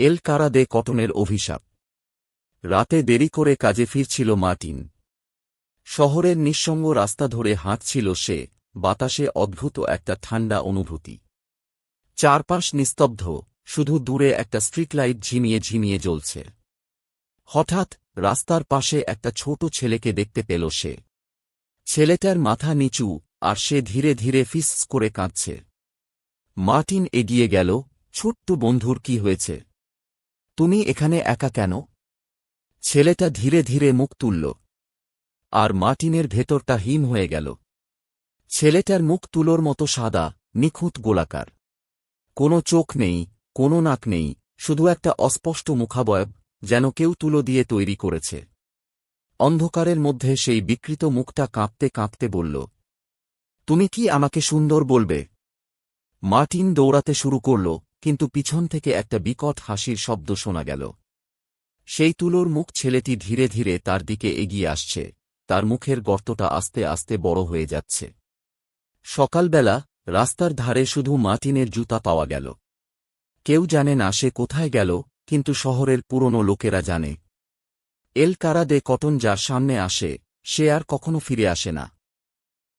এল কারা দে কটনের অভিশাপ। রাতে দেরি করে কাজে ফিরছিল মার্টিন। শহরের নিঃসঙ্গ রাস্তা ধরে হাঁটছিল সে, বাতাসে অদ্ভুত একটা ঠান্ডা অনুভূতি। চারপাশ নিস্তব্ধ, শুধু দূরে একটা স্ট্রিট লাইট ঝিমিয়ে ঝিমিয়ে জ্বলছে। হঠাৎ রাস্তার পাশে একটা ছোট ছেলেকে দেখতে পেল সে। ছেলেটার মাথা নিচু, আর সে ধীরে ধীরে ফিস করে কাঁদছে। মার্টিন এগিয়ে গেল। ছোট্ট বন্ধুর কি হয়েছে? তুমি এখানে একা কেন? ছেলেটা ধীরে ধীরে মুখ তুলল, আর মার্টিনের ভেতরটা হিম হয়ে গেল। ছেলেটার মুখ তুলোর মতো সাদা, নিখুঁত গোলাকার। কোনো চোখ নেই, কোনো নাক নেই, শুধু একটা অস্পষ্ট মুখাবয়ব, যেন কেউ তুলো দিয়ে তৈরি করেছে। অন্ধকারের মধ্যে সেই বিকৃত মুখটা কাঁপতে কাঁপতে বলল, তুমি কি আমাকে সুন্দর বলবে? মার্টিন দৌড়াতে শুরু করল, কিন্তু পিছন থেকে একটা বিকট হাসির শব্দ শোনা গেল। সেই তুলোর মুখ ছেলেটি ধীরে ধীরে তার দিকে এগিয়ে আসছে, তার মুখের গর্তটা আস্তে আস্তে বড় হয়ে যাচ্ছে। সকালবেলা রাস্তার ধারে শুধু মার্টিনের জুতা পাওয়া গেল। কেউ জানে না সে কোথায় গেল, কিন্তু শহরের পুরনো লোকেরা জানে। এল কারা দে কটন যার সামনে আসে, সে আর কখনো ফিরে আসে না।